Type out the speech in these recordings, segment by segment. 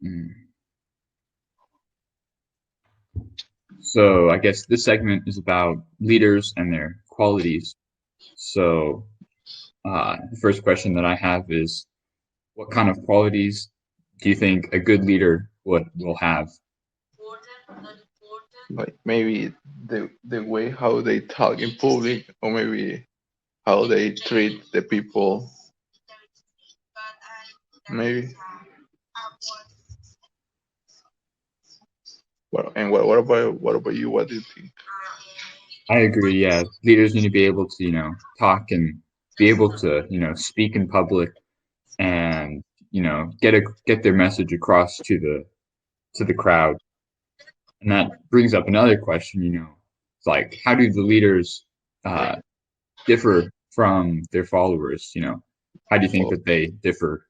Mm. So I guess this segment is about leaders and their qualities. So the first question that I have is, what kind of qualities do you think a good leader will have? Like maybe the way how they talk in public, or maybe how they treat the people. Maybe. What about you? What do you think? I agree. Yeah, leaders need to be able to, talk and be able to, speak in public and, get their message across to the crowd. And that brings up another question, it's like, how do the leaders uh, differ from their followers? How do you think Or that they differ,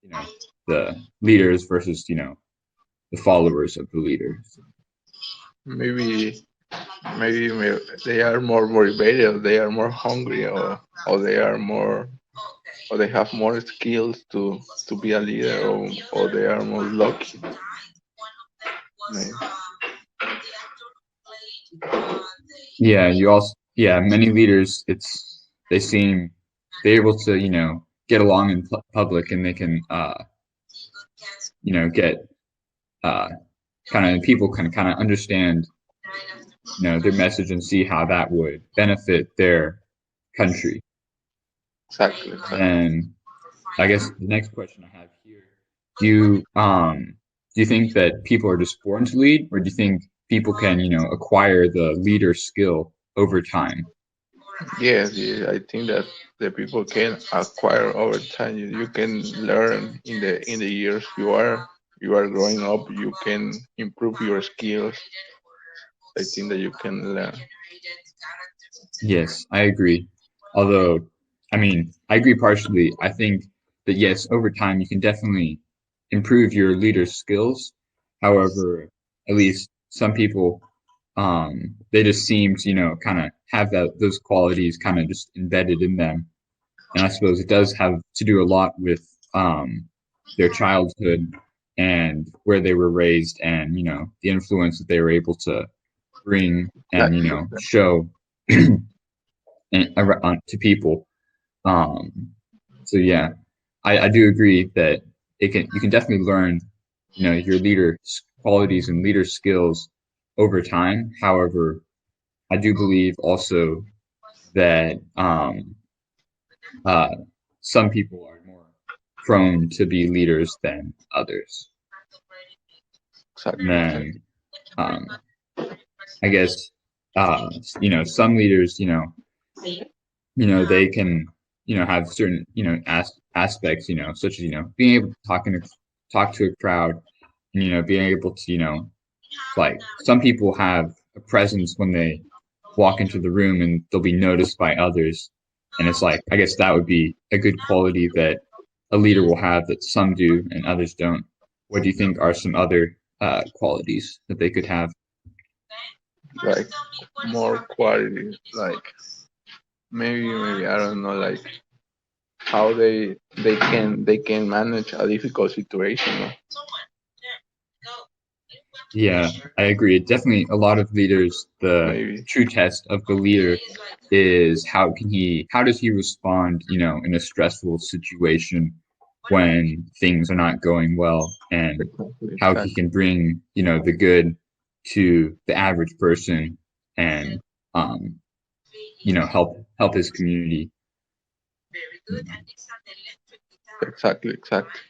you know, the leaders versus, the followers of the leaders? maybe maybe they are more motivated, they are more hungry, or they are more, or they have more skills to be a leader, or they are more lucky. Maybe. Yeah, many leaders, they seem they're able to, get along in public and they can, get uh, kind of people can kind of understand, their message and see how that would benefit their country. Exactly, exactly. And I guess the next question I have here, do you um do you think that people are just born to lead, or do you think people can, acquire the leader skill over time? Yes, yes, I think that the people can acquire over time. You can learn in the years you are growing up. You can improve your skills. I think that you can learn. Yes, I agree. Although, I mean, I agree partially. I think that yes, over time you can definitely improve your leader skills. However, at least some people, they just seem to, kind of have those qualities kind of just embedded in them. And I suppose it does have to do a lot with their childhood and where they were raised, and the influence that they were able to bring and Exactly. show to people. Um, so yeah, I do agree that you can definitely learn, your leader qualities and leader skills over time. However, I do believe also that uh, some people are more prone to be leaders than others. And Exactly. Exactly. then I guess some leaders, they can, have certain, aspects, such as, being able to talk to a crowd, and, being able to, like some people have a presence when they walk into the room and they'll be noticed by others. And it's like, I guess that would be a good quality that a leader will have that some do and others don't. What do you think are some other qualities that they could have? Like more quality. Like maybe I don't know. Like how they can manage a difficult situation. No? Yeah, I agree. Definitely a lot of leaders, the Maybe. true test of the leader is how does he respond, in a stressful situation when things are not going well, and Exactly. how he Exactly. can bring, the good to the average person and, um, help his community. Exactly. Exactly.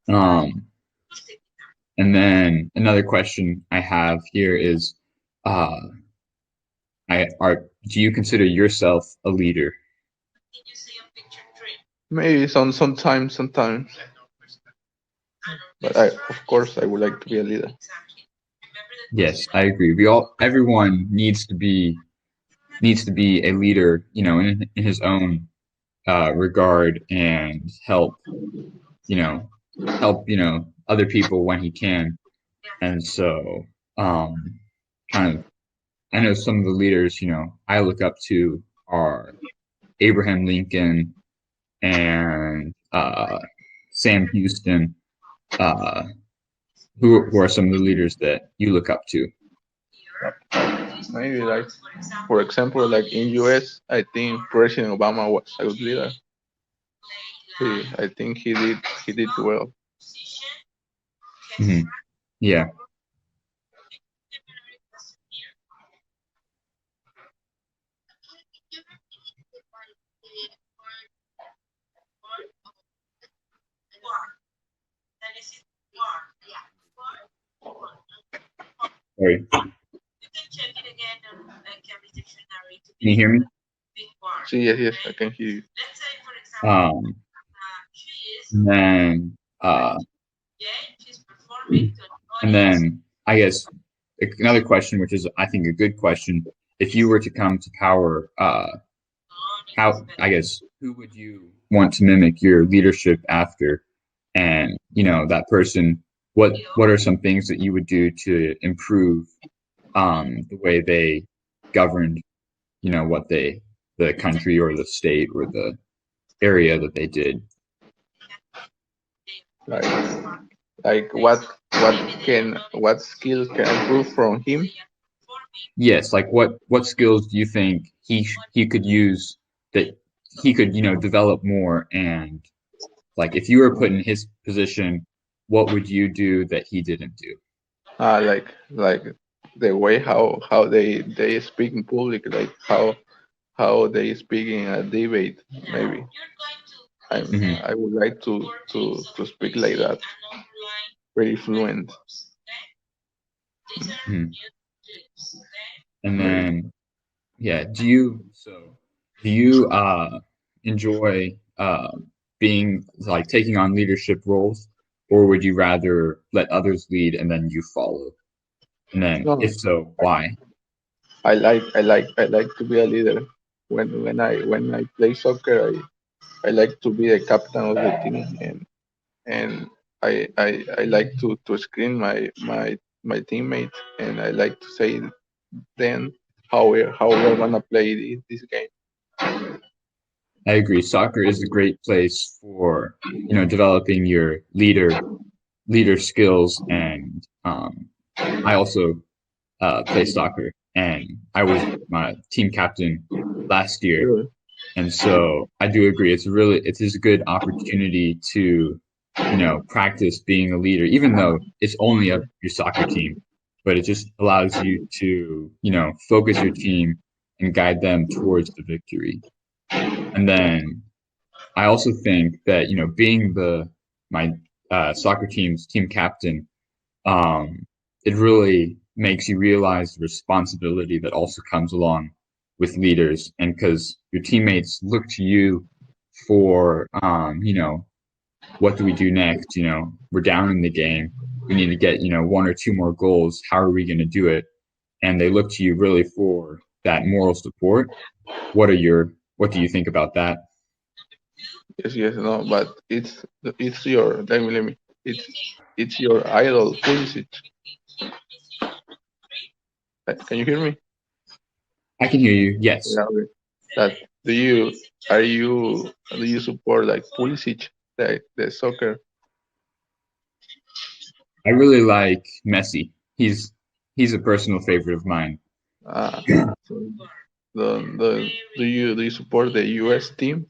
Um, and then another question I have here is, uh, do you consider yourself a leader? Maybe sometimes. But of course, I would like to be a leader. Yes, I agree. Everyone needs to be a leader, in his own regard, and you know, help, other people when he can. And so, kind of, I know some of the leaders, I look up to are Abraham Lincoln and Sam Houston, who are some of the leaders that you look up to? Maybe like, for example, like in US, I think President Obama was a good leader. I think he did well. Hmm. Yeah. Sorry. Can you hear me? See, yes, I can hear you. And then and then I guess another question, which is I think a good question, if you were to come to power, how I guess who would you want to mimic your leadership after? And that person, what are some things that you would do to improve the way they governed, what the country or the state or the area that they did? Like what skills can improve from him? Yes, like what skills do you think he could use that he could develop more, and like if you were put in his position, what would you do that he didn't do? Like the way how they speak in public, like how they speak in a debate, maybe. I would like to speak like that, very fluent. Mhm. And then, yeah, do you enjoy being like taking on leadership roles, or would you rather let others lead and then you follow? And then, No, if so, why? I like to be a leader. When I play soccer, I like to be the captain of the team, and I like to screen my teammates, and I like to say then how we're gonna play this game. I agree. Soccer is a great place for developing your leader skills, and I also play soccer, and I was my team captain last year, Sure. and so I do agree. It is a good opportunity to practice being a leader, even though it's only your soccer team, but it just allows you to focus your team and guide them towards the victory. And then I also think that being my soccer team's team captain, um, it really makes you realize the responsibility that also comes along with leaders, and because your teammates look to you for what do we do next? We're down in the game. We need to get one or two more goals. How are we going to do it? And they look to you really for that moral support. What do you think about that? Yes, no, but it's your let me it's your idol Pulisic. Can you hear me? I can hear you. Yes. Yeah, okay. That do you support like Pulisic, the soccer? I really like Messi. He's a personal favorite of mine. So do you support the US team?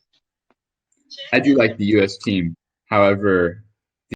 I do like the US team. However,